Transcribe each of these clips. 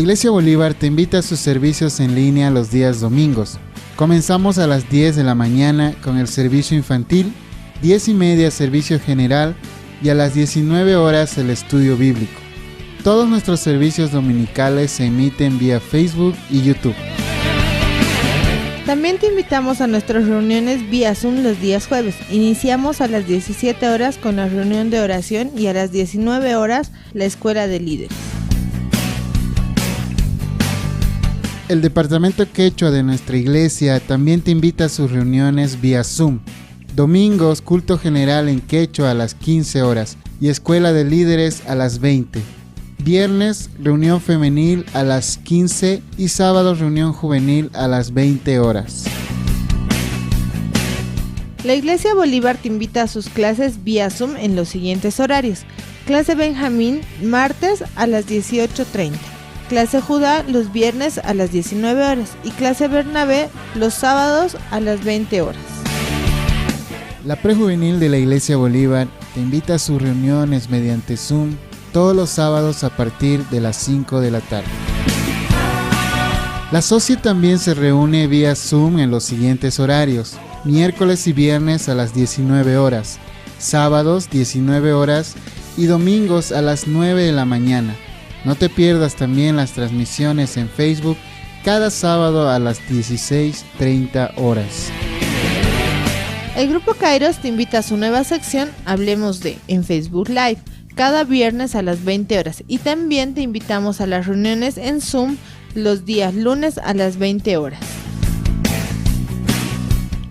Iglesia Bolívar te invita a sus servicios en línea los días domingos. Comenzamos a las 10 de la mañana con el servicio infantil, 10:30 servicio general y a las 19 horas el estudio bíblico. Todos nuestros servicios dominicales se emiten vía Facebook y YouTube. También te invitamos a nuestras reuniones vía Zoom los días jueves. Iniciamos a las 17 horas con la reunión de oración y a las 19 horas la escuela de líderes. El departamento quechua de nuestra iglesia también te invita a sus reuniones vía Zoom. Domingos, culto general en quechua a las 15 horas y escuela de líderes a las 20. Viernes, reunión femenil a las 15 y sábado, reunión juvenil a las 20 horas. La Iglesia Bolívar te invita a sus clases vía Zoom en los siguientes horarios. Clase Benjamín, martes a las 18:30. Clase Judá los viernes a las 19 horas y clase Bernabé los sábados a las 20 horas. La prejuvenil de la Iglesia Bolívar te invita a sus reuniones mediante Zoom todos los sábados a partir de las 5 de la tarde. La SOCIE también se reúne vía Zoom en los siguientes horarios: miércoles y viernes a las 19 horas, sábados 19 horas y domingos a las 9 de la mañana. No te pierdas también las transmisiones en Facebook cada sábado a las 16:30 horas. El Grupo Kairos te invita a su nueva sección Hablemos de en Facebook Live cada viernes a las 20 horas y también te invitamos a las reuniones en Zoom los días lunes a las 20 horas.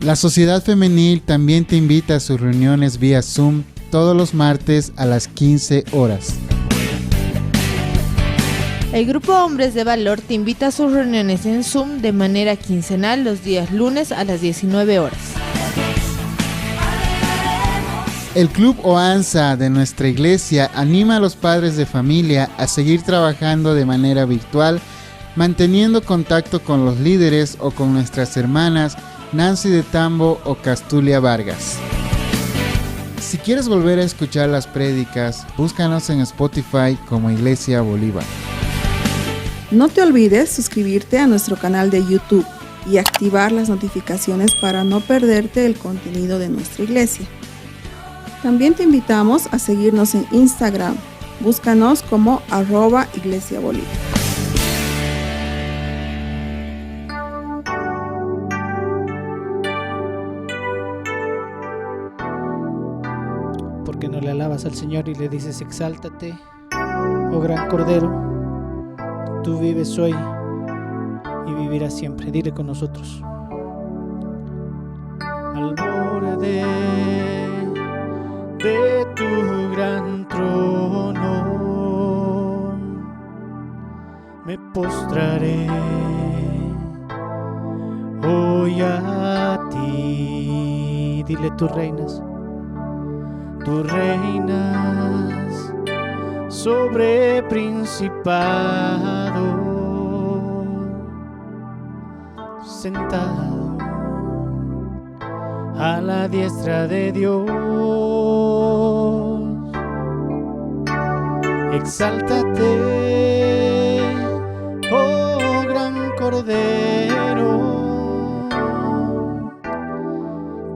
La Sociedad Femenil también te invita a sus reuniones vía Zoom todos los martes a las 15 horas. El Grupo Hombres de Valor te invita a sus reuniones en Zoom de manera quincenal los días lunes a las 19 horas. El Club Oanza de nuestra iglesia anima a los padres de familia a seguir trabajando de manera virtual, manteniendo contacto con los líderes o con nuestras hermanas Nancy de Tambo o Castulia Vargas. Si quieres volver a escuchar las prédicas, búscanos en Spotify como Iglesia Bolívar. No te olvides suscribirte a nuestro canal de YouTube y activar las notificaciones para no perderte el contenido de nuestra iglesia. También te invitamos a seguirnos en Instagram. Búscanos como @iglesiabolívar. ¿Por qué no le alabas al Señor y le dices: exáltate, oh gran Cordero? Tú vives hoy y vivirás siempre. Dile con nosotros. Al borde de tu gran trono me postraré hoy a ti. Dile: tú reinas sobre principado, sentado a la diestra de Dios. Exáltate, oh gran Cordero,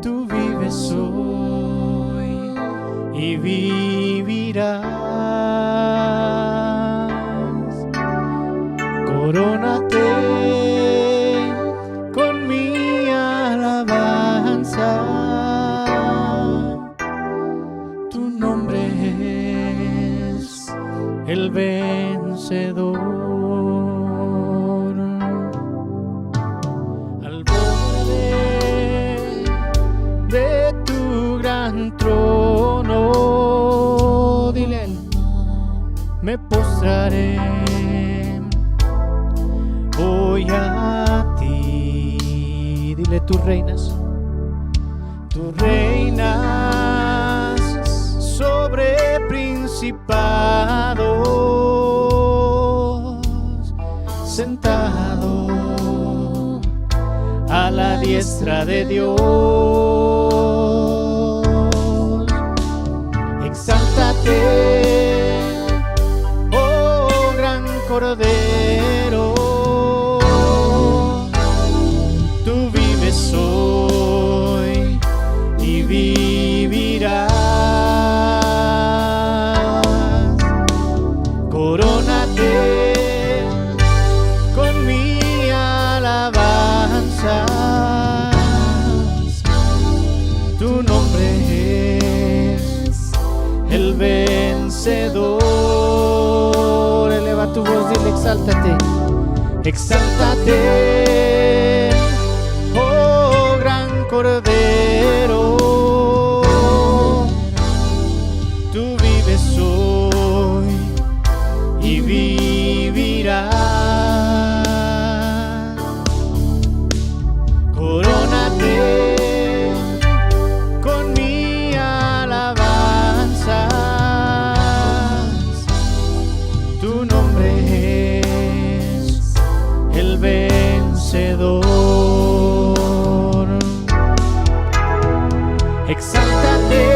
tú vives hoy y vivirás. Corónate con mi alabanza. Tu nombre es el vencedor. Al borde de tu gran trono, dile: me postraré hoy a ti. Dile: tú reinas sobre principados, sentado a la diestra de Dios. Exáltate, oh gran Cordero, exáltate, exáltate, oh gran Cordero. Tú vives hoy y vivirás. Corónate con mi alabanza. Tu nombre es el vencedor. Exáltate.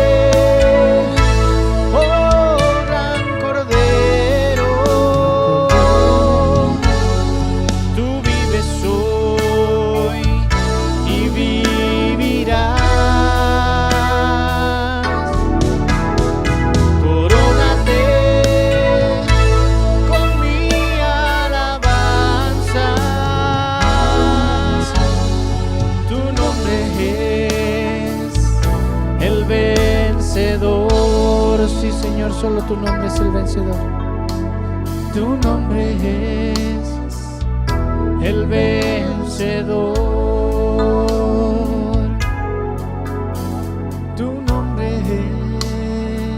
Sí, Señor, solo tu nombre es el vencedor. Tu nombre es el vencedor. Tu nombre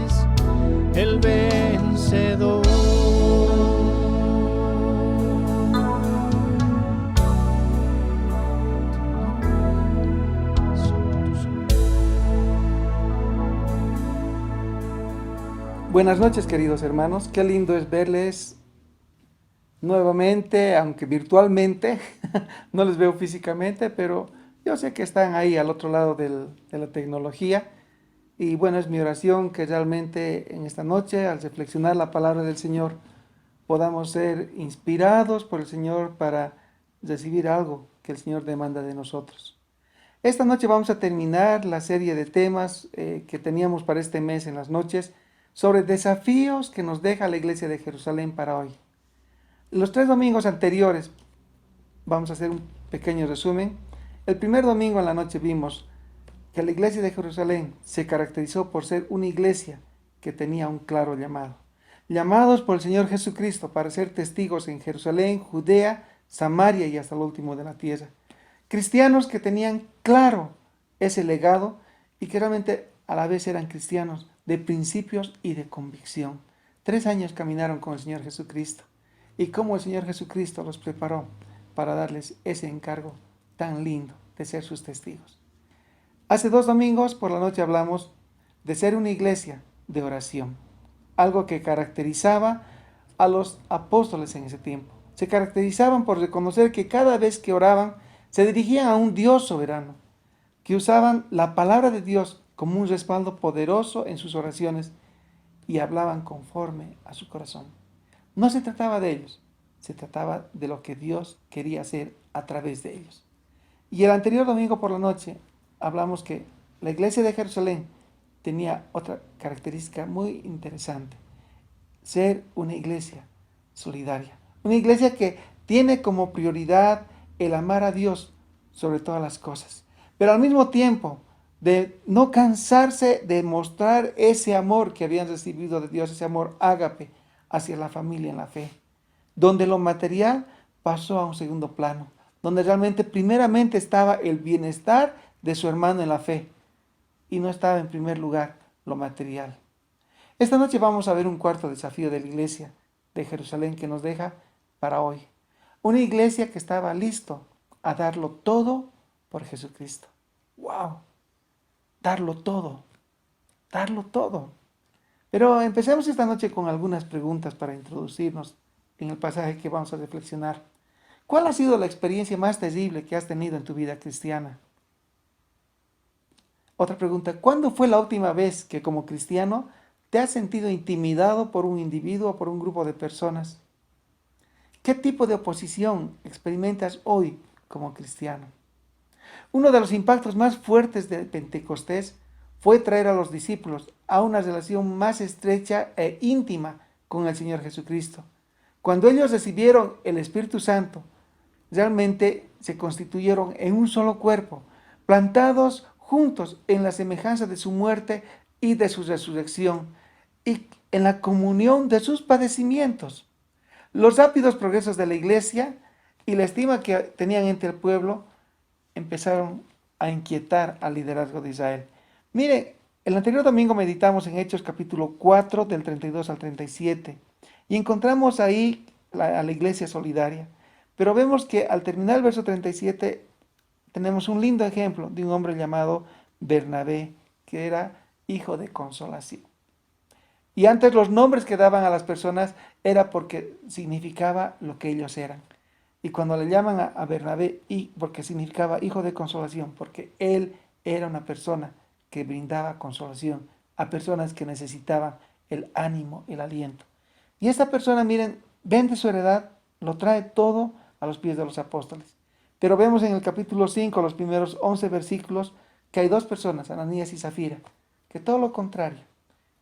es el vencedor. Buenas noches, queridos hermanos. Qué lindo es verles nuevamente, aunque virtualmente. No les veo físicamente, pero yo sé que están ahí al otro lado de la tecnología. Y bueno, es mi oración que realmente en esta noche, al reflexionar la palabra del Señor, podamos ser inspirados por el Señor para recibir algo que el Señor demanda de nosotros. Esta noche vamos a terminar la serie de temas que teníamos para este mes en las noches, sobre desafíos que nos deja la Iglesia de Jerusalén para hoy. Los 3 domingos anteriores, vamos a hacer un pequeño resumen. El primer domingo en la noche vimos que la Iglesia de Jerusalén se caracterizó por ser una iglesia que tenía un claro llamado. Llamados por el Señor Jesucristo para ser testigos en Jerusalén, Judea, Samaria y hasta lo último de la tierra. Cristianos que tenían claro ese legado y que realmente a la vez eran cristianos de principios y de convicción. 3 años caminaron con el Señor Jesucristo y cómo el Señor Jesucristo los preparó para darles ese encargo tan lindo de ser sus testigos. Hace 2 domingos por la noche hablamos de ser una iglesia de oración, algo que caracterizaba a los apóstoles en ese tiempo. Se caracterizaban por reconocer que cada vez que oraban se dirigían a un Dios soberano, que usaban la palabra de Dios como un respaldo poderoso en sus oraciones y hablaban conforme a su corazón. No se trataba de ellos, se trataba de lo que Dios quería hacer a través de ellos. Y el anterior domingo por la noche hablamos que la Iglesia de Jerusalén tenía otra característica muy interesante: ser una iglesia solidaria, una iglesia que tiene como prioridad el amar a Dios sobre todas las cosas, pero al mismo tiempo de no cansarse de mostrar ese amor que habían recibido de Dios, ese amor ágape hacia la familia en la fe, donde lo material pasó a un segundo plano, donde realmente primeramente estaba el bienestar de su hermano en la fe y no estaba en primer lugar lo material. Esta noche vamos a ver un cuarto desafío de la iglesia de Jerusalén que nos deja para hoy. Una iglesia que estaba listo a darlo todo por Jesucristo. ¡Wow! Darlo todo, darlo todo. Pero empecemos esta noche con algunas preguntas para introducirnos en el pasaje que vamos a reflexionar. ¿Cuál ha sido la experiencia más terrible que has tenido en tu vida cristiana? Otra pregunta: ¿cuándo fue la última vez que como cristiano te has sentido intimidado por un individuo o por un grupo de personas? ¿Qué tipo de oposición experimentas hoy como cristiano? Uno de los impactos más fuertes de Pentecostés fue traer a los discípulos a una relación más estrecha e íntima con el Señor Jesucristo. Cuando ellos recibieron el Espíritu Santo, realmente se constituyeron en un solo cuerpo, plantados juntos en la semejanza de su muerte y de su resurrección, y en la comunión de sus padecimientos. Los rápidos progresos de la iglesia y la estima que tenían entre el pueblo empezaron a inquietar al liderazgo de Israel. Mire, el anterior domingo meditamos en Hechos capítulo 4 del 32 al 37 y encontramos ahí a la iglesia solidaria. Pero vemos que al terminar el verso 37 tenemos un lindo ejemplo de un hombre llamado Bernabé, que era hijo de consolación. Y antes los nombres que daban a las personas era porque significaba lo que ellos eran. Y cuando le llaman a Bernabé, porque significaba hijo de consolación, porque él era una persona que brindaba consolación a personas que necesitaban el ánimo, el aliento. Y esta persona, miren, vende su heredad, lo trae todo a los pies de los apóstoles. Pero vemos en el capítulo 5, los primeros 11 versículos, que hay dos personas, Ananías y Zafira, que todo lo contrario.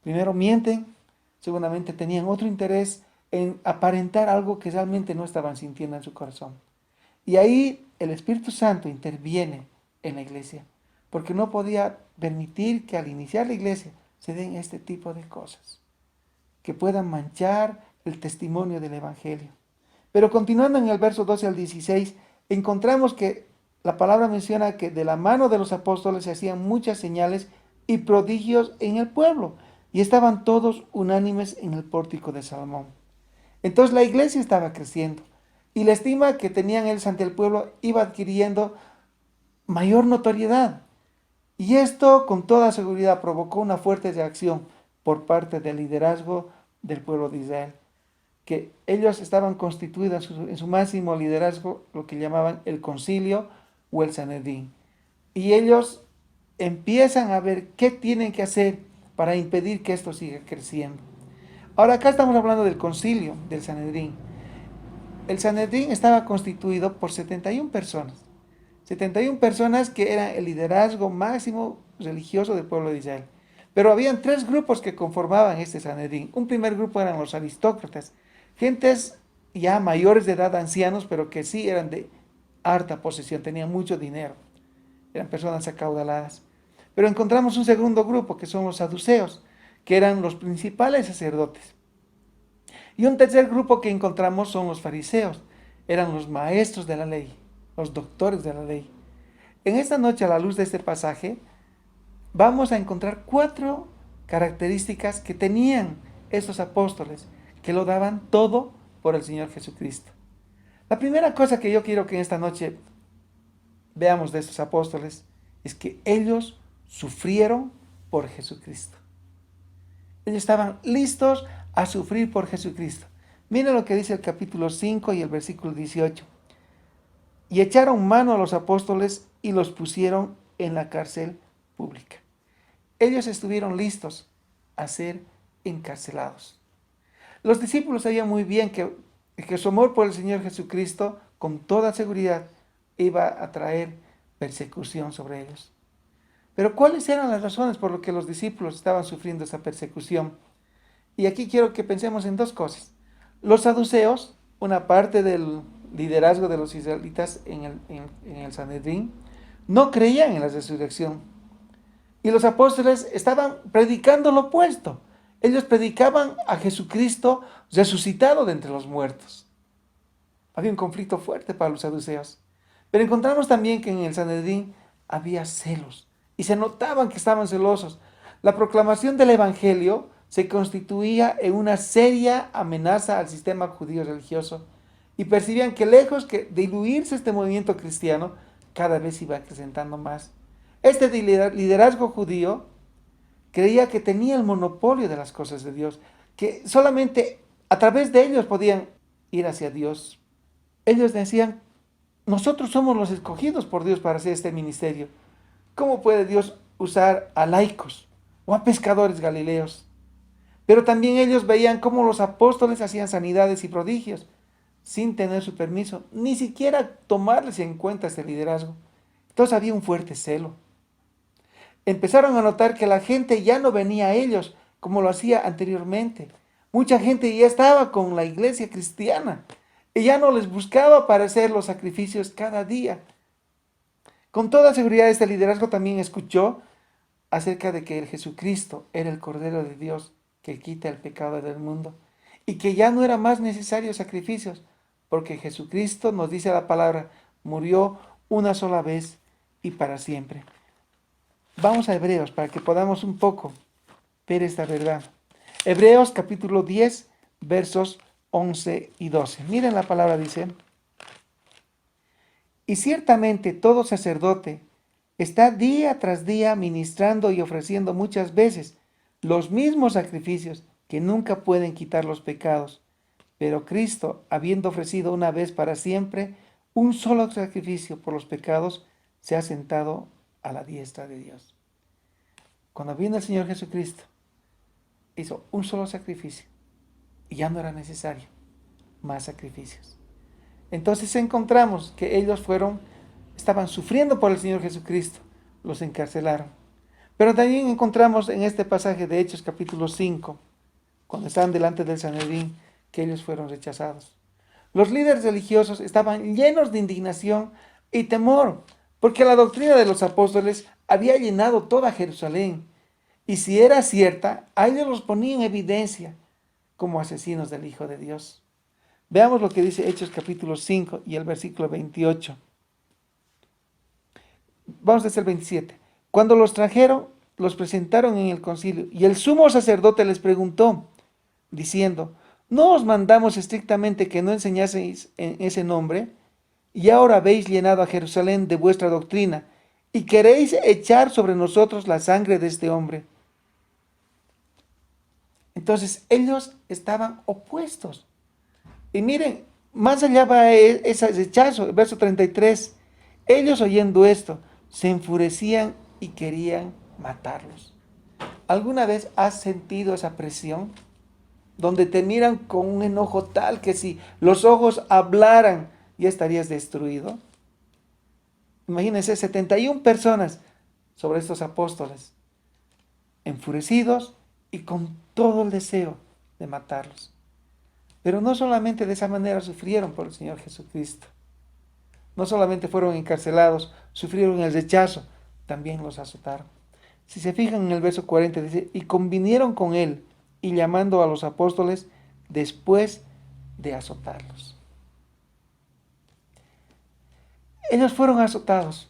Primero mienten, seguramente tenían otro interés en aparentar algo que realmente no estaban sintiendo en su corazón. Y ahí el Espíritu Santo interviene en la iglesia, porque no podía permitir que al iniciar la iglesia se den este tipo de cosas, que puedan manchar el testimonio del Evangelio. Pero continuando en el verso 12 al 16, encontramos que la palabra menciona que de la mano de los apóstoles se hacían muchas señales y prodigios en el pueblo, y estaban todos unánimes en el pórtico de Salomón. Entonces la iglesia estaba creciendo, y la estima que tenían ellos ante el pueblo iba adquiriendo mayor notoriedad. Y esto con toda seguridad provocó una fuerte reacción por parte del liderazgo del pueblo de Israel, que ellos estaban constituidos en su máximo liderazgo, lo que llamaban el concilio o el Sanedrín. Y ellos empiezan a ver qué tienen que hacer para impedir que esto siga creciendo. Ahora acá estamos hablando del concilio, del Sanedrín. El Sanedrín estaba constituido por 71 personas. 71 personas que eran el liderazgo máximo religioso del pueblo de Israel. Pero habían tres grupos que conformaban este Sanedrín. Un primer grupo eran los aristócratas, gentes ya mayores de edad, ancianos, pero que sí eran de harta posesión, tenían mucho dinero. Eran personas acaudaladas. Pero encontramos un segundo grupo, que son los saduceos, que eran los principales sacerdotes. Y un tercer grupo que encontramos son los fariseos, eran los maestros de la ley, los doctores de la ley. En esta noche, a la luz de este pasaje, vamos a encontrar 4 características que tenían esos apóstoles, que lo daban todo por el Señor Jesucristo. La primera cosa que yo quiero que en esta noche veamos de estos apóstoles es que ellos sufrieron por Jesucristo. Ellos estaban listos a sufrir por Jesucristo. Miren lo que dice el capítulo 5 y el versículo 18. Y echaron mano a los apóstoles y los pusieron en la cárcel pública. Ellos estuvieron listos a ser encarcelados. Los discípulos sabían muy bien que su amor por el Señor Jesucristo, con toda seguridad, iba a traer persecución sobre ellos. Pero ¿cuáles eran las razones por las que los discípulos estaban sufriendo esa persecución? Y aquí quiero que pensemos en 2 cosas. Los saduceos, una parte del liderazgo de los israelitas en el Sanedrín, no creían en la resurrección. Y los apóstoles estaban predicando lo opuesto. Ellos predicaban a Jesucristo resucitado de entre los muertos. Había un conflicto fuerte para los saduceos. Pero encontramos también que en el Sanedrín había celos. Y se notaban que estaban celosos. La proclamación del Evangelio se constituía en una seria amenaza al sistema judío religioso. Y percibían que lejos de diluirse este movimiento cristiano, cada vez iba acrecentando más. Este liderazgo judío creía que tenía el monopolio de las cosas de Dios, que solamente a través de ellos podían ir hacia Dios. Ellos decían, nosotros somos los escogidos por Dios para hacer este ministerio. ¿Cómo puede Dios usar a laicos o a pescadores galileos? Pero también ellos veían cómo los apóstoles hacían sanidades y prodigios sin tener su permiso, ni siquiera tomarles en cuenta este liderazgo. Entonces había un fuerte celo. Empezaron a notar que la gente ya no venía a ellos como lo hacía anteriormente. Mucha gente ya estaba con la iglesia cristiana y ya no les buscaba para hacer los sacrificios cada día. Con toda seguridad este liderazgo también escuchó acerca de que el Jesucristo era el Cordero de Dios que quita el pecado del mundo. y que ya no eran más necesarios sacrificios, porque Jesucristo, nos dice la palabra, murió una sola vez y para siempre. Vamos a Hebreos para que podamos un poco ver esta verdad. Hebreos capítulo 10, versos 11 y 12. Miren la palabra, dice: y ciertamente todo sacerdote está día tras día ministrando y ofreciendo muchas veces los mismos sacrificios que nunca pueden quitar los pecados. Pero Cristo, habiendo ofrecido una vez para siempre un solo sacrificio por los pecados, se ha sentado a la diestra de Dios. Cuando vino el Señor Jesucristo, hizo un solo sacrificio y ya no era necesario más sacrificios. Entonces encontramos que ellos estaban sufriendo por el Señor Jesucristo, los encarcelaron. Pero también encontramos en este pasaje de Hechos capítulo 5, cuando estaban delante del Sanedrín, que ellos fueron rechazados. Los líderes religiosos estaban llenos de indignación y temor, porque la doctrina de los apóstoles había llenado toda Jerusalén, y si era cierta, a ellos los ponía en evidencia como asesinos del Hijo de Dios. Veamos lo que dice Hechos capítulo 5 y el versículo 28. Vamos desde el 27. Cuando los trajeron, los presentaron en el concilio, y el sumo sacerdote les preguntó, diciendo: ¿no os mandamos estrictamente que no enseñaseis en ese nombre? Y ahora habéis llenado a Jerusalén de vuestra doctrina, y queréis echar sobre nosotros la sangre de este hombre. Entonces ellos estaban opuestos. Y miren, más allá va ese rechazo, el verso 33. Ellos, oyendo esto, se enfurecían y querían matarlos. ¿Alguna vez has sentido esa presión? Donde te miran con un enojo tal que si los ojos hablaran, ya estarías destruido. Imagínense, 71 personas sobre estos apóstoles, enfurecidos y con todo el deseo de matarlos. Pero no solamente de esa manera sufrieron por el Señor Jesucristo. No solamente fueron encarcelados, sufrieron el rechazo, también los azotaron. Si se fijan en el verso 40, dice: y convinieron con él, y llamando a los apóstoles después de azotarlos. Ellos fueron azotados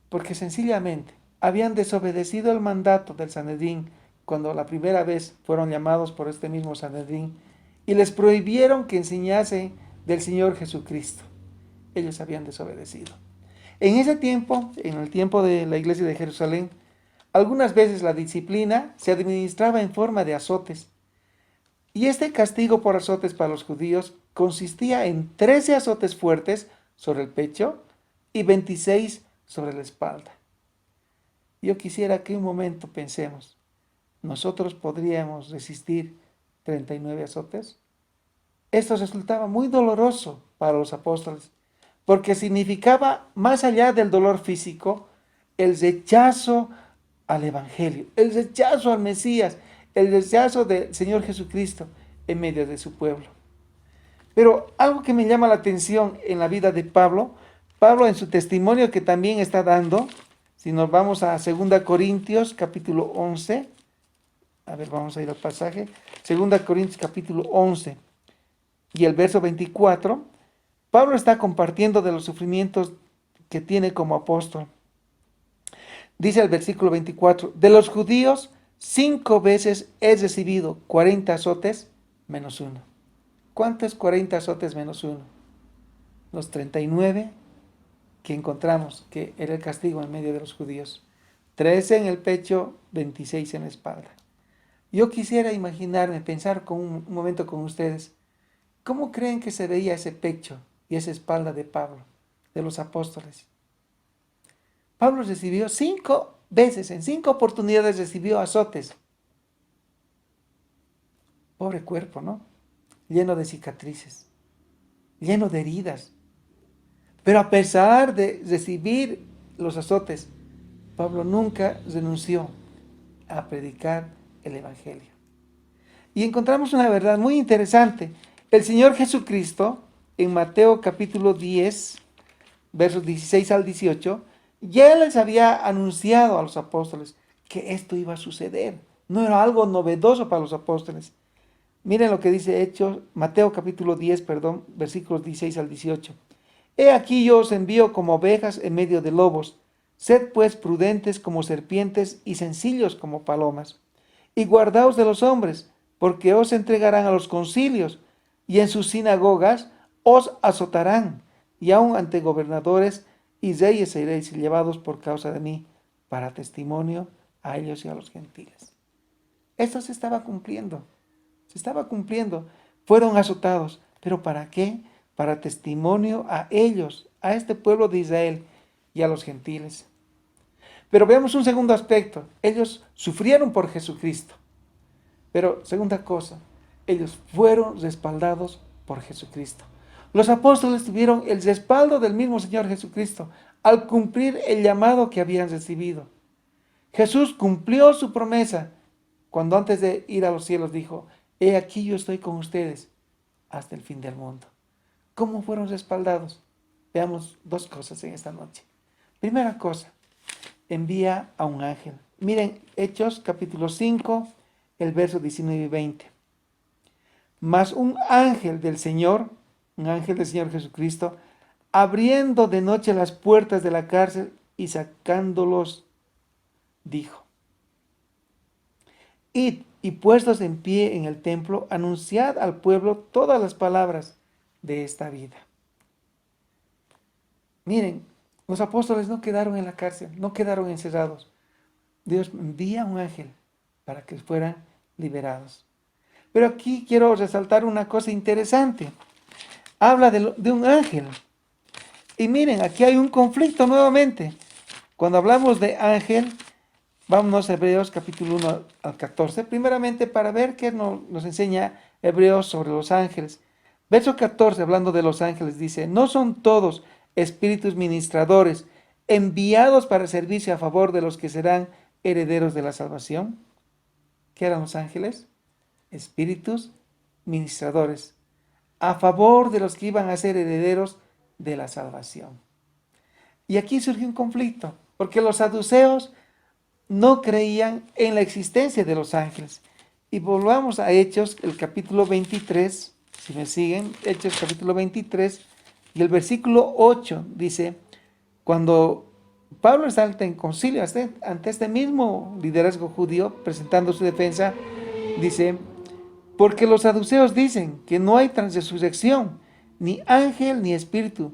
porque sencillamente habían desobedecido el mandato del Sanedrín cuando la primera vez fueron llamados por este mismo Sanedrín y les prohibieron que enseñasen del Señor Jesucristo. Ellos habían desobedecido. En ese tiempo, en el tiempo de la iglesia de Jerusalén, algunas veces la disciplina se administraba en forma de azotes. Y este castigo por azotes para los judíos consistía en 13 azotes fuertes sobre el pecho y 26 sobre la espalda. Yo quisiera que un momento pensemos, ¿nosotros podríamos resistir 39 azotes? Esto resultaba muy doloroso para los apóstoles, porque significaba, más allá del dolor físico, el rechazo al Evangelio, el rechazo al Mesías, el rechazo del Señor Jesucristo en medio de su pueblo. Pero algo que me llama la atención en la vida de Pablo en su testimonio que también está dando, si nos vamos a 2 Corintios capítulo 11, vamos a ir al pasaje, 2 Corintios capítulo 11 y el verso 24, Pablo está compartiendo de los sufrimientos que tiene como apóstol. Dice el versículo 24, de los judíos 5 veces he recibido 40 azotes menos 1. ¿Cuánto es 40 azotes menos 1? Los 39 que encontramos que era el castigo en medio de los judíos. 13 en el pecho, 26 en la espalda. Yo quisiera imaginarme, pensar un momento con ustedes, ¿cómo creen que se veía ese pecho y esa espalda de Pablo, de los apóstoles? Pablo recibió 5 veces, en 5 oportunidades recibió azotes. Pobre cuerpo, ¿no? Lleno de cicatrices, lleno de heridas. Pero a pesar de recibir los azotes, Pablo nunca renunció a predicar el Evangelio. Y encontramos una verdad muy interesante. El Señor Jesucristo, en Mateo capítulo 10, versos 16 al 18, ya les había anunciado a los apóstoles que esto iba a suceder. No era algo novedoso para los apóstoles. Miren lo que dice Hechos, Mateo capítulo 10, versículos 16 al 18. He aquí yo os envío como ovejas en medio de lobos. Sed pues prudentes como serpientes y sencillos como palomas. Y guardaos de los hombres, porque os entregarán a los concilios, y en sus sinagogas os azotarán, y aun ante gobernadores y reyes seréis llevados por causa de mí, para testimonio a ellos y a los gentiles. Esto se estaba cumpliendo. Fueron azotados. ¿Pero para qué? Para testimonio a ellos, a este pueblo de Israel y a los gentiles. Pero veamos un segundo aspecto. Ellos sufrieron por Jesucristo. Pero segunda cosa, ellos fueron respaldados por Jesucristo. Los apóstoles tuvieron el respaldo del mismo Señor Jesucristo al cumplir el llamado que habían recibido. Jesús cumplió su promesa cuando antes de ir a los cielos dijo: he aquí yo estoy con ustedes hasta el fin del mundo. ¿Cómo fueron respaldados? Veamos dos cosas en esta noche. Primera cosa, envía a un ángel. Miren Hechos capítulo 5, el verso 19 y 20. Mas un ángel del Señor Jesucristo, abriendo de noche las puertas de la cárcel y sacándolos, dijo: id y puestos en pie en el templo, anunciad al pueblo todas las palabras de esta vida. Miren, los apóstoles no quedaron en la cárcel, no quedaron encerrados. Dios envía un ángel para que fueran liberados. Pero aquí quiero resaltar una cosa interesante. Habla de un ángel. Y miren, aquí hay un conflicto nuevamente. Cuando hablamos de ángel, vámonos a Hebreos capítulo 1 al 14, primeramente para ver qué nos enseña Hebreos sobre los ángeles. Verso 14, hablando de los ángeles, dice: ¿no son todos espíritus ministradores enviados para servirse a favor de los que serán herederos de la salvación? ¿Qué eran los ángeles? Espíritus ministradores a favor de los que iban a ser herederos de la salvación. Y aquí surgió un conflicto, porque los saduceos no creían en la existencia de los ángeles. Y volvamos a Hechos, el capítulo 23, si me siguen, Hechos capítulo 23, y el versículo 8 dice: cuando Pablo está en concilio ante este mismo liderazgo judío, presentando su defensa, dice: porque los saduceos dicen que no hay transresurrección, ni ángel ni espíritu,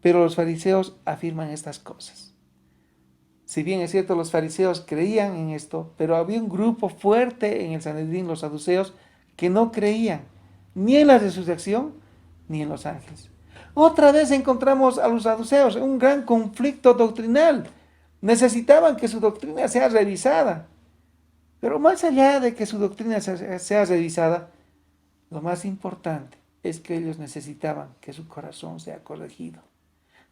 pero los fariseos afirman estas cosas. Si bien es cierto, los fariseos creían en esto, pero había un grupo fuerte en el Sanedrín, los saduceos, que no creían ni en la resurrección ni en los ángeles. Otra vez encontramos a los saduceos en un gran conflicto doctrinal. Necesitaban que su doctrina sea revisada. Pero más allá de que su doctrina sea revisada, lo más importante es que ellos necesitaban que su corazón sea corregido.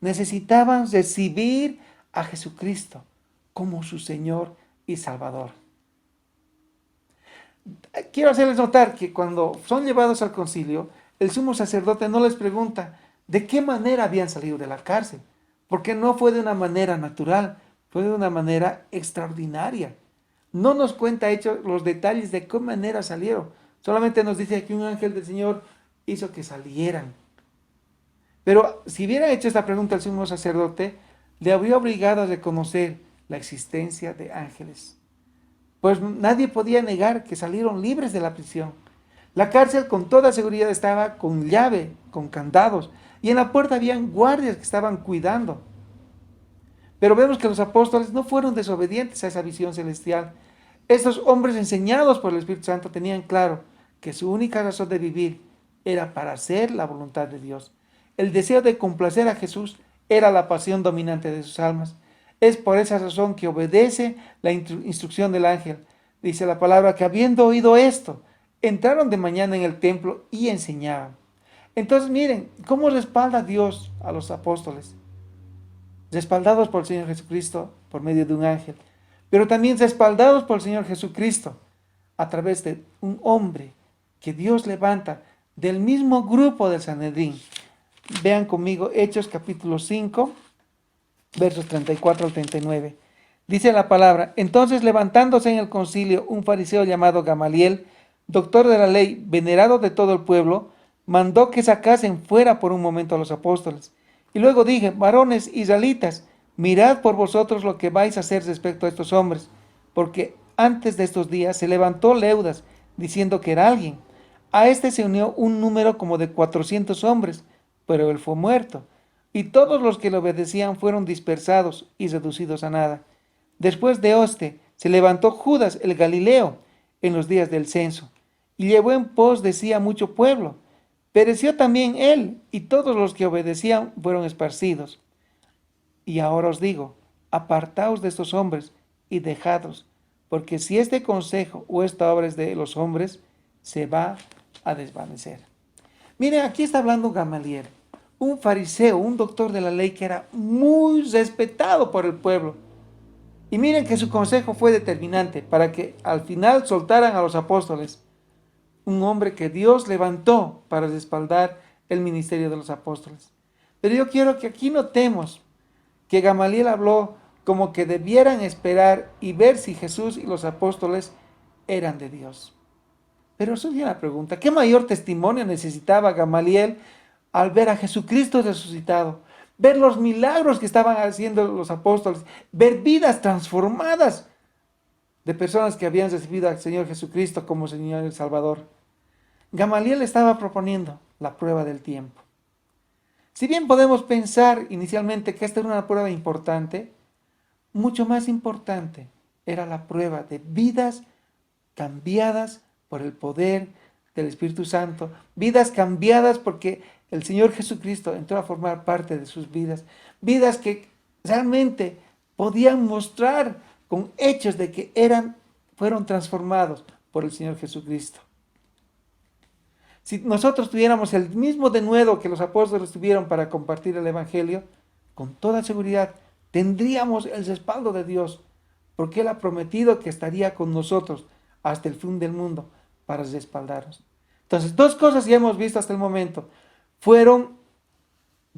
Necesitaban recibir a Jesucristo como su Señor y Salvador. Quiero hacerles notar que cuando son llevados al concilio, el sumo sacerdote no les pregunta de qué manera habían salido de la cárcel, porque no fue de una manera natural, fue de una manera extraordinaria. No nos cuenta los detalles de qué manera salieron, solamente nos dice que un ángel del Señor hizo que salieran. Pero si hubiera hecho esta pregunta al sumo sacerdote, le habría obligado a reconocer la existencia de ángeles. Pues nadie podía negar que salieron libres de la prisión. La cárcel con toda seguridad estaba con llave, con candados, y en la puerta habían guardias que estaban cuidando. Pero vemos que los apóstoles no fueron desobedientes a esa visión celestial. Estos hombres enseñados por el Espíritu Santo tenían claro que su única razón de vivir era para hacer la voluntad de Dios. El deseo de complacer a Jesús era la pasión dominante de sus almas. Es por esa razón que obedece la instrucción del ángel. Dice la palabra que habiendo oído esto, entraron de mañana en el templo y enseñaban. Entonces miren, ¿cómo respalda Dios a los apóstoles? Respaldados por el Señor Jesucristo por medio de un ángel, pero también respaldados por el Señor Jesucristo a través de un hombre que Dios levanta del mismo grupo del Sanedrín. Vean conmigo Hechos capítulo 5, versos 34 al 39. Dice la palabra: entonces levantándose en el concilio un fariseo llamado Gamaliel, doctor de la ley, venerado de todo el pueblo, mandó que sacasen fuera por un momento a los apóstoles. Y luego dije: varones israelitas, mirad por vosotros lo que vais a hacer respecto a estos hombres, porque antes de estos días se levantó Leudas, diciendo que era alguien. A este se unió un número como de 400 hombres, pero él fue muerto, y todos los que le obedecían fueron dispersados y reducidos a nada. Después de este se levantó Judas el Galileo en los días del censo, y llevó en pos de sí a mucho pueblo. Pereció también él, y todos los que obedecían fueron esparcidos. Y ahora os digo: apartaos de estos hombres y dejadlos, porque si este consejo o esta obra es de los hombres, se va a desvanecer. Miren, aquí está hablando Gamaliel, un fariseo, un doctor de la ley que era muy respetado por el pueblo. Y miren que su consejo fue determinante para que al final soltaran a los apóstoles. Un hombre que Dios levantó para respaldar el ministerio de los apóstoles. Pero yo quiero que aquí notemos que Gamaliel habló como que debieran esperar y ver si Jesús y los apóstoles eran de Dios. Pero surge una pregunta: ¿qué mayor testimonio necesitaba Gamaliel al ver a Jesucristo resucitado? Ver los milagros que estaban haciendo los apóstoles, ver vidas transformadas de personas que habían recibido al Señor Jesucristo como Señor y Salvador. Gamaliel estaba proponiendo la prueba del tiempo. Si bien podemos pensar inicialmente que esta era una prueba importante, mucho más importante era la prueba de vidas cambiadas por el poder del Espíritu Santo, vidas cambiadas porque el Señor Jesucristo entró a formar parte de sus vidas, vidas que realmente podían mostrar con hechos de que fueron transformados por el Señor Jesucristo. Si nosotros tuviéramos el mismo denuedo que los apóstoles tuvieron para compartir el Evangelio, con toda seguridad tendríamos el respaldo de Dios, porque Él ha prometido que estaría con nosotros hasta el fin del mundo para respaldarnos. Entonces, dos cosas ya hemos visto hasta el momento. Fueron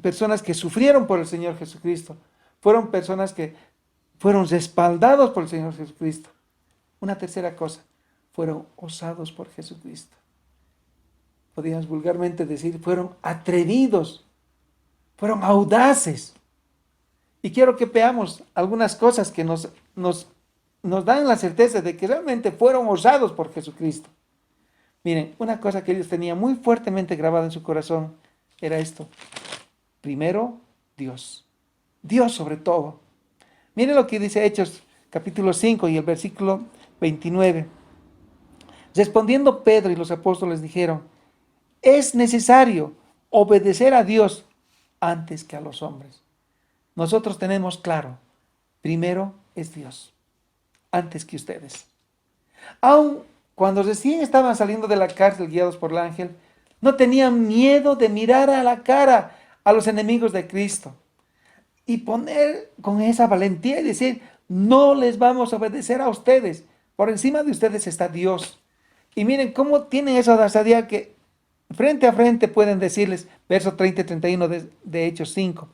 personas que sufrieron por el Señor Jesucristo. Fueron personas que fueron respaldados por el Señor Jesucristo. Una tercera cosa: fueron osados por Jesucristo. Podríamos vulgarmente decir, fueron atrevidos, fueron audaces. Y quiero que veamos algunas cosas que nos dan la certeza de que realmente fueron osados por Jesucristo. Miren, una cosa que ellos tenían muy fuertemente grabada en su corazón era esto: primero, Dios. Dios sobre todo. Miren lo que dice Hechos capítulo 5 y el versículo 29. Respondiendo Pedro y los apóstoles dijeron: es necesario obedecer a Dios antes que a los hombres. Nosotros tenemos claro: primero es Dios, antes que ustedes. Aun cuando recién estaban saliendo de la cárcel guiados por el ángel, no tenían miedo de mirar a la cara a los enemigos de Cristo y poner con esa valentía y decir: no les vamos a obedecer a ustedes, por encima de ustedes está Dios. Y miren cómo tienen esa audacia que frente a frente pueden decirles, verso 30 y 31 de Hechos 5.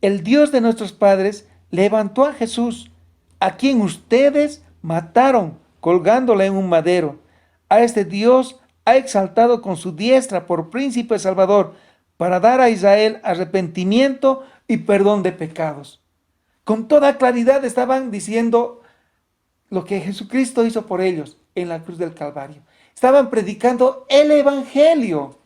El Dios de nuestros padres levantó a Jesús, a quien ustedes mataron colgándole en un madero. A este Dios ha exaltado con su diestra por príncipe salvador, para dar a Israel arrepentimiento y perdón de pecados. Con toda claridad estaban diciendo lo que Jesucristo hizo por ellos en la cruz del Calvario. Estaban predicando el Evangelio,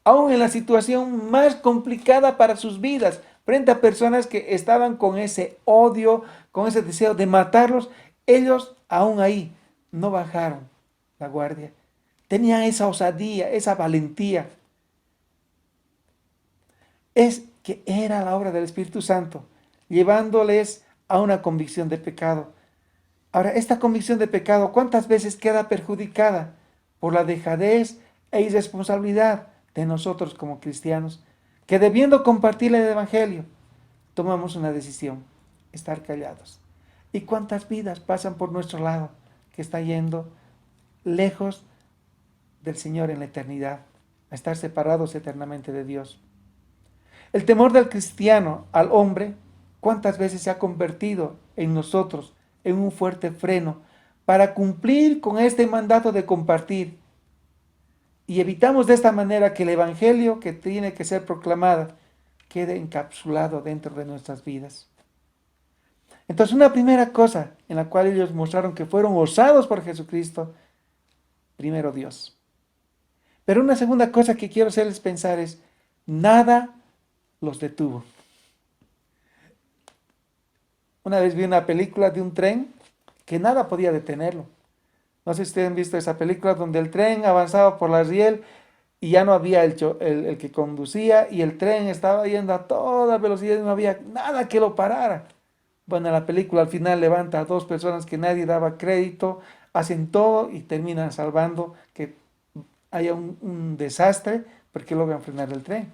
aún en la situación más complicada para sus vidas, frente a personas que estaban con ese odio, con ese deseo de matarlos. Ellos aún ahí no bajaron la guardia. Tenían esa osadía, esa valentía. Es que era la obra del Espíritu Santo, llevándoles a una convicción de pecado. Ahora, esta convicción de pecado, ¿cuántas veces queda perjudicada por la dejadez e irresponsabilidad de nosotros como cristianos, que debiendo compartir el Evangelio, tomamos una decisión: estar callados? ¿Y cuántas vidas pasan por nuestro lado que está yendo lejos del Señor en la eternidad, a estar separados eternamente de Dios? El temor del cristiano al hombre, ¿cuántas veces se ha convertido en nosotros en un fuerte freno para cumplir con este mandato de compartir. Y evitamos de esta manera que el evangelio que tiene que ser proclamado quede encapsulado dentro de nuestras vidas. Entonces, una primera cosa en la cual ellos mostraron que fueron osados por Jesucristo, primero Dios. Pero una segunda cosa que quiero hacerles pensar es, nada los detuvo. Una vez vi una película de un tren que nada podía detenerlo. No sé si ustedes han visto esa película donde el tren avanzaba por la riel y ya no había el que conducía y el tren estaba yendo a toda velocidad y no había nada que lo parara. Bueno, la película al final levanta a dos personas que nadie daba crédito, hacen todo y terminan salvando que haya un desastre porque logran frenar el tren.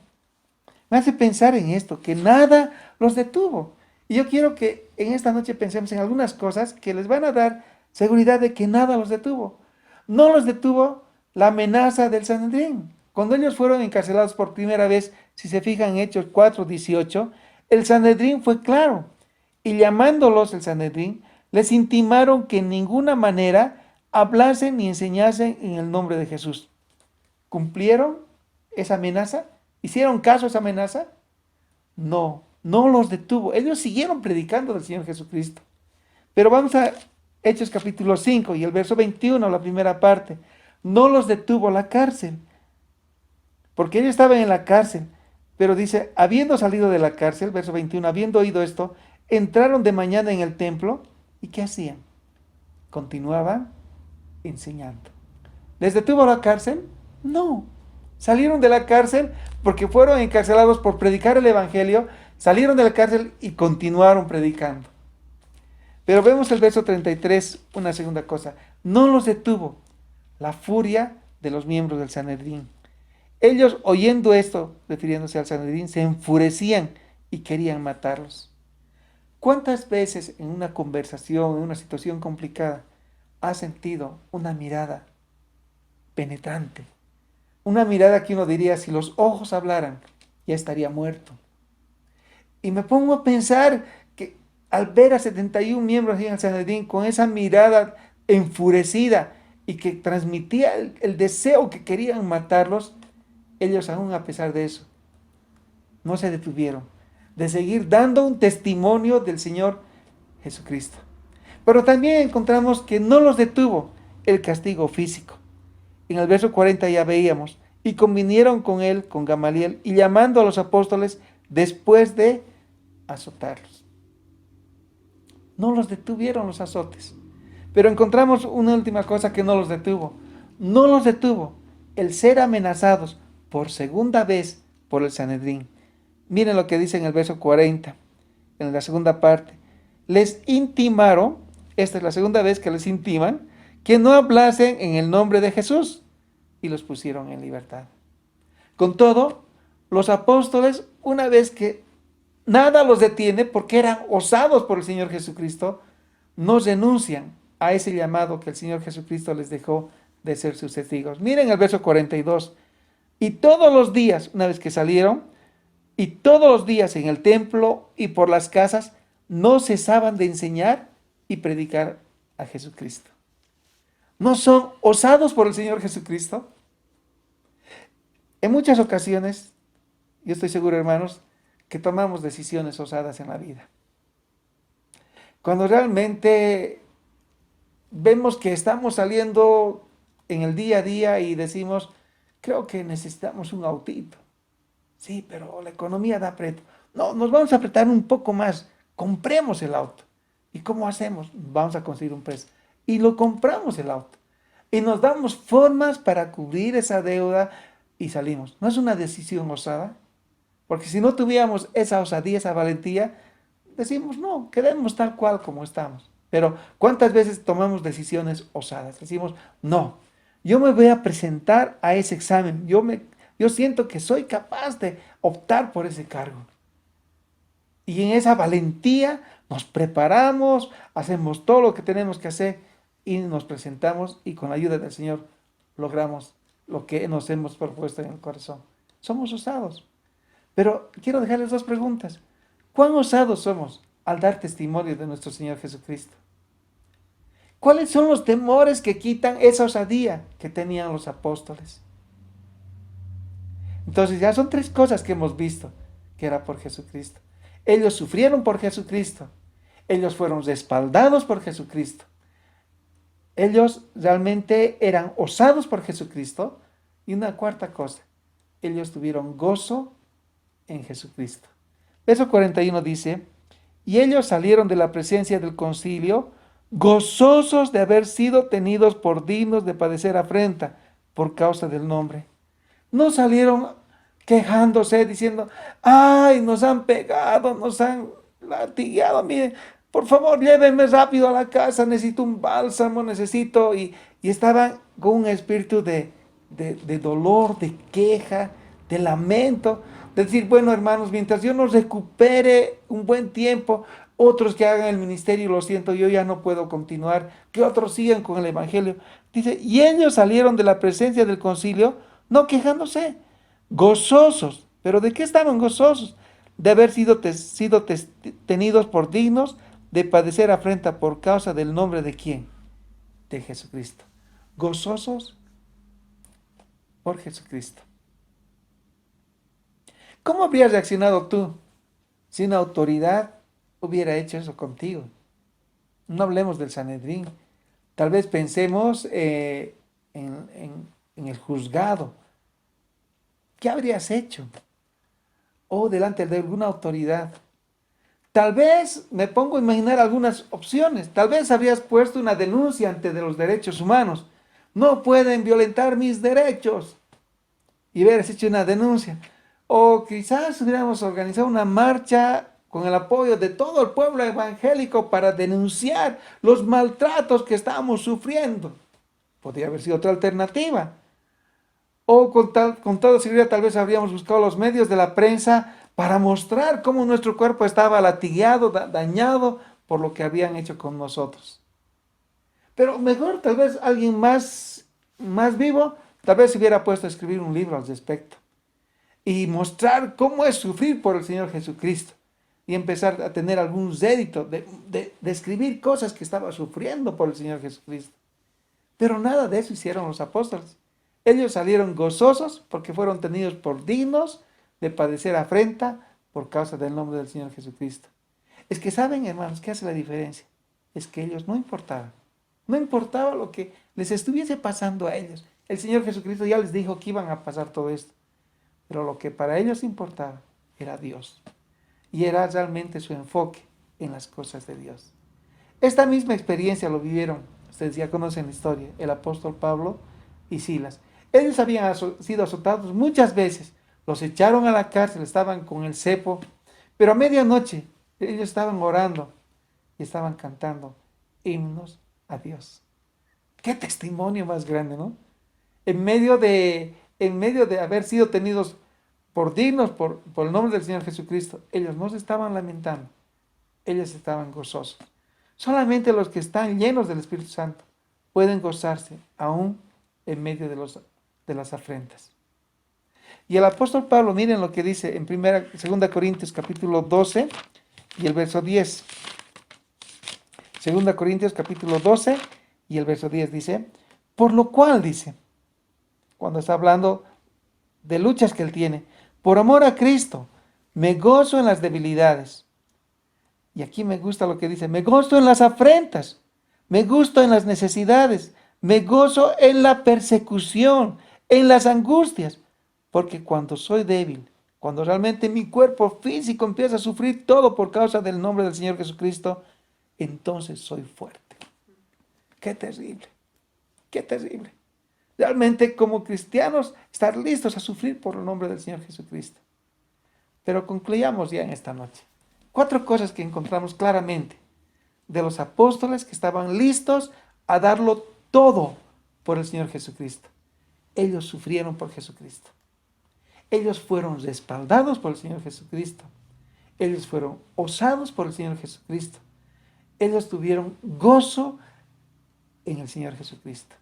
Me hace pensar en esto, que nada los detuvo. Y yo quiero que en esta noche pensemos en algunas cosas que les van a dar seguridad de que nada los detuvo. No los detuvo la amenaza del Sanedrín. Cuando ellos fueron encarcelados por primera vez, si se fijan en Hechos 4:18, el Sanedrín fue claro. Y llamándolos el Sanedrín, les intimaron que en ninguna manera hablasen ni enseñasen en el nombre de Jesús. ¿Cumplieron esa amenaza? ¿Hicieron caso a esa amenaza? No, no los detuvo. Ellos siguieron predicando del Señor Jesucristo. Pero vamos a Hechos capítulo 5 y el verso 21, la primera parte. No los detuvo la cárcel, porque ellos estaban en la cárcel. Pero dice, habiendo salido de la cárcel, verso 21, habiendo oído esto, entraron de mañana en el templo. ¿Y qué hacían? Continuaban enseñando. ¿Les detuvo la cárcel? No. Salieron de la cárcel porque fueron encarcelados por predicar el evangelio, salieron de la cárcel y continuaron predicando. Pero vemos el verso 33, una segunda cosa. No los detuvo la furia de los miembros del Sanedrín. Ellos, oyendo esto, refiriéndose al Sanedrín, se enfurecían y querían matarlos. ¿Cuántas veces en una conversación, en una situación complicada, has sentido una mirada penetrante? Una mirada que uno diría, si los ojos hablaran, ya estaría muerto. Y me pongo a pensar que al ver a 71 miembros en el Sanedrín con esa mirada enfurecida y que transmitía el deseo que querían matarlos, ellos aún a pesar de eso, no se detuvieron de seguir dando un testimonio del Señor Jesucristo. Pero también encontramos que no los detuvo el castigo físico. En el verso 40 ya veíamos, y convinieron con él, con Gamaliel, y llamando a los apóstoles después de azotarlos. No los detuvieron los azotes. Pero encontramos una última cosa que no los detuvo. No los detuvo el ser amenazados por segunda vez por el Sanedrín. Miren lo que dice en el verso 40, en la segunda parte. Les intimaron, esta es la segunda vez que les intiman, que no hablasen en el nombre de Jesús, y los pusieron en libertad. Con todo, los apóstoles, una vez que nada los detiene, porque eran osados por el Señor Jesucristo, no renuncian a ese llamado que el Señor Jesucristo les dejó de ser sus testigos. Miren el verso 42. Y todos los días, una vez que salieron, y todos los días en el templo y por las casas, no cesaban de enseñar y predicar a Jesucristo. ¿No son osados por el Señor Jesucristo? En muchas ocasiones, yo estoy seguro, hermanos, que tomamos decisiones osadas en la vida. Cuando realmente vemos que estamos saliendo en el día a día y decimos, creo que necesitamos un autito. Sí, pero la economía da aprieto. No, nos vamos a apretar un poco más. Compremos el auto. ¿Y cómo hacemos? Vamos a conseguir un préstamo. Y lo compramos el auto. Y nos damos formas para cubrir esa deuda y salimos. ¿No es una decisión osada? Porque si no tuviéramos esa osadía, esa valentía, decimos, no, quedemos tal cual como estamos. Pero ¿cuántas veces tomamos decisiones osadas? Decimos, no, yo me voy a presentar a ese examen. Yo siento que soy capaz de optar por ese cargo. Y en esa valentía nos preparamos, hacemos todo lo que tenemos que hacer y nos presentamos y con la ayuda del Señor logramos lo que nos hemos propuesto en el corazón. Somos osados. Pero quiero dejarles dos preguntas. ¿Cuán osados somos al dar testimonio de nuestro Señor Jesucristo? ¿Cuáles son los temores que quitan esa osadía que tenían los apóstoles? Entonces ya son 3 cosas que hemos visto, que era por Jesucristo. Ellos sufrieron por Jesucristo. Ellos fueron respaldados por Jesucristo. Ellos realmente eran osados por Jesucristo. Y una cuarta cosa, ellos tuvieron gozo en Jesucristo. Verso 41 dice, y ellos salieron de la presencia del concilio, gozosos de haber sido tenidos por dignos de padecer afrenta por causa del nombre. No salieron quejándose, diciendo, ay, nos han pegado, nos han latigado, miren, por favor, llévenme rápido a la casa, necesito un bálsamo, necesito, y estaban con un espíritu de dolor, de queja, de lamento, de decir, bueno, hermanos, mientras yo no recupere un buen tiempo, otros que hagan el ministerio, lo siento, yo ya no puedo continuar, que otros sigan con el evangelio. Dice, y ellos salieron de la presencia del concilio, no quejándose, gozosos. ¿Pero de qué estaban gozosos? De haber sido tenidos por dignos de padecer afrenta por causa del nombre de ¿quién? De Jesucristo. Gozosos por Jesucristo. ¿Cómo habrías reaccionado tú si una autoridad hubiera hecho eso contigo? No hablemos del Sanedrín. Tal vez pensemos en el juzgado. ¿Qué habrías hecho? O delante de alguna autoridad. Tal vez me pongo a imaginar algunas opciones. Tal vez habrías puesto una denuncia ante los derechos humanos. No pueden violentar mis derechos. Y hubieras hecho una denuncia. O quizás hubiéramos organizado una marcha con el apoyo de todo el pueblo evangélico para denunciar los maltratos que estamos sufriendo. Podría haber sido otra alternativa. O con toda seguridad tal vez habríamos buscado los medios de la prensa para mostrar cómo nuestro cuerpo estaba latigueado, dañado por lo que habían hecho con nosotros. Pero mejor tal vez alguien más vivo, tal vez se hubiera puesto a escribir un libro al respecto. Y mostrar cómo es sufrir por el Señor Jesucristo. Y empezar a tener algún rédito de escribir cosas que estaba sufriendo por el Señor Jesucristo. Pero nada de eso hicieron los apóstoles. Ellos salieron gozosos porque fueron tenidos por dignos de padecer afrenta por causa del nombre del Señor Jesucristo. Es que saben, hermanos, ¿qué hace la diferencia? Es que ellos no importaban. No importaba lo que les estuviese pasando a ellos. El Señor Jesucristo ya les dijo que iban a pasar todo esto. Pero lo que para ellos importaba era Dios. Y era realmente su enfoque en las cosas de Dios. Esta misma experiencia lo vivieron, ustedes ya conocen la historia, el apóstol Pablo y Silas. Ellos habían sido azotados muchas veces, los echaron a la cárcel, estaban con el cepo, pero a medianoche ellos estaban orando y estaban cantando himnos a Dios. Qué testimonio más grande, ¿no? En medio de haber sido tenidos por dignos por el nombre del Señor Jesucristo, ellos no se estaban lamentando, ellos estaban gozosos. Solamente los que están llenos del Espíritu Santo pueden gozarse aún en medio de las afrentas. Y el apóstol Pablo, miren lo que dice en 2 Corintios capítulo 12 y el verso 10. 2 Corintios capítulo 12 y el verso 10 dice, por lo cual dice, cuando está hablando de luchas que él tiene, por amor a Cristo, me gozo en las debilidades. Y aquí me gusta lo que dice, me gozo en las afrentas, me gozo en las necesidades, me gozo en la persecución, en las angustias, porque cuando soy débil, cuando realmente mi cuerpo físico empieza a sufrir todo por causa del nombre del Señor Jesucristo, entonces soy fuerte. Qué terrible, qué terrible. Realmente como cristianos estar listos a sufrir por el nombre del Señor Jesucristo. Pero concluyamos ya en esta noche. 4 cosas que encontramos claramente de los apóstoles que estaban listos a darlo todo por el Señor Jesucristo. Ellos sufrieron por Jesucristo. Ellos fueron respaldados por el Señor Jesucristo. Ellos fueron osados por el Señor Jesucristo. Ellos tuvieron gozo en el Señor Jesucristo.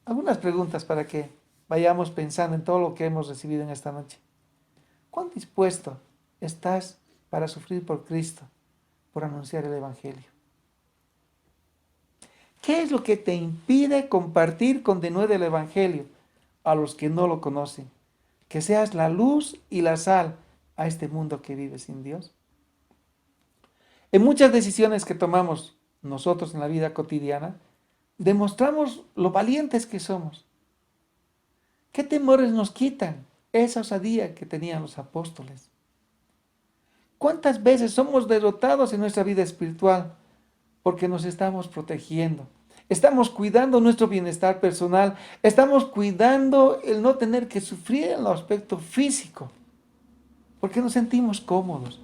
Algunas preguntas para que vayamos pensando en todo lo que hemos recibido en esta noche. ¿Cuán dispuesto estás para sufrir por Cristo, por anunciar el Evangelio? ¿Qué es lo que te impide compartir con denuedo el Evangelio a los que no lo conocen? Que seas la luz y la sal a este mundo que vive sin Dios. En muchas decisiones que tomamos nosotros en la vida cotidiana, demostramos lo valientes que somos. ¿Qué temores nos quitan esa osadía que tenían los apóstoles? ¿Cuántas veces somos derrotados en nuestra vida espiritual porque nos estamos protegiendo? Estamos cuidando nuestro bienestar personal, estamos cuidando el no tener que sufrir en el aspecto físico, porque nos sentimos cómodos.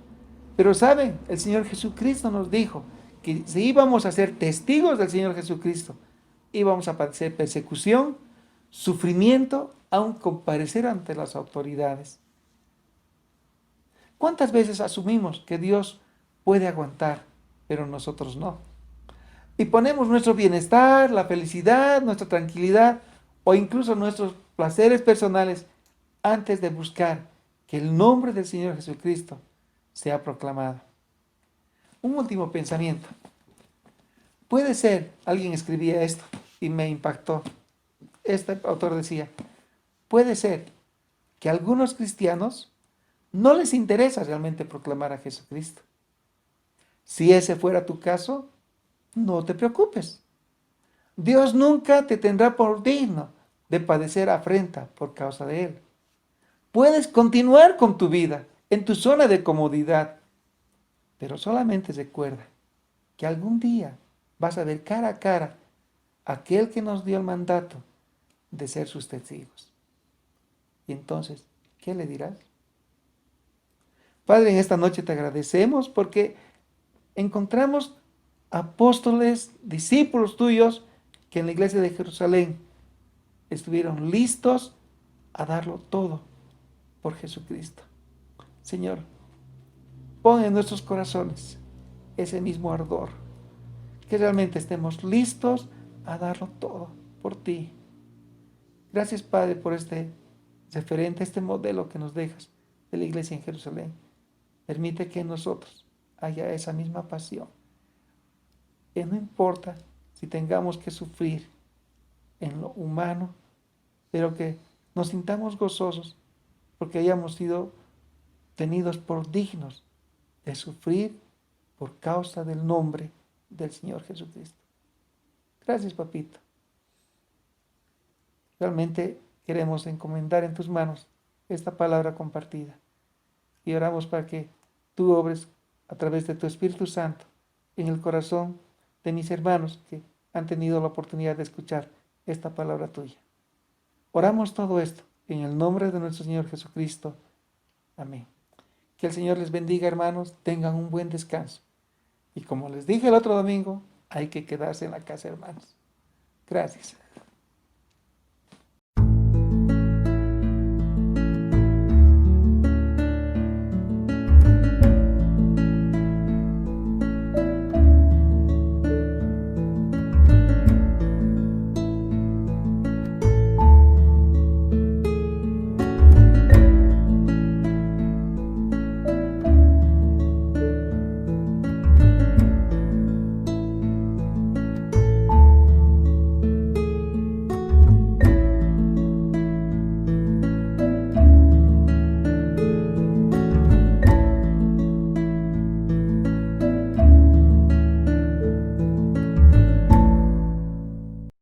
Pero saben, el Señor Jesucristo nos dijo que si íbamos a ser testigos del Señor Jesucristo, íbamos a padecer persecución, sufrimiento, aun comparecer ante las autoridades. ¿Cuántas veces asumimos que Dios puede aguantar, pero nosotros no? Y ponemos nuestro bienestar, la felicidad, nuestra tranquilidad o incluso nuestros placeres personales antes de buscar que el nombre del Señor Jesucristo sea proclamado. Un último pensamiento. Puede ser, alguien escribía esto y me impactó. Este autor decía, puede ser que a algunos cristianos no les interesa realmente proclamar a Jesucristo. Si ese fuera tu caso, no te preocupes. Dios nunca te tendrá por digno de padecer afrenta por causa de Él. Puedes continuar con tu vida en tu zona de comodidad, pero solamente recuerda que algún día vas a ver cara a cara a aquel que nos dio el mandato de ser sus testigos. Y entonces, ¿qué le dirás? Padre, en esta noche te agradecemos porque encontramos apóstoles, discípulos tuyos, que en la iglesia de Jerusalén estuvieron listos a darlo todo por Jesucristo. Señor, pon en nuestros corazones ese mismo ardor, que realmente estemos listos a darlo todo por ti. Gracias, Padre, por este referente, este modelo que nos dejas de la iglesia en Jerusalén. Permite que en nosotros haya esa misma pasión. Y no importa si tengamos que sufrir en lo humano, pero que nos sintamos gozosos porque hayamos sido tenidos por dignos de sufrir por causa del nombre del Señor Jesucristo. Gracias, papito. Realmente queremos encomendar en tus manos esta palabra compartida y oramos para que tú obres a través de tu Espíritu Santo en el corazón de mis hermanos que han tenido la oportunidad de escuchar esta palabra tuya. Oramos todo esto en el nombre de nuestro Señor Jesucristo. Amén. Que el Señor les bendiga, hermanos, tengan un buen descanso. Y como les dije el otro domingo, hay que quedarse en la casa, hermanos. Gracias.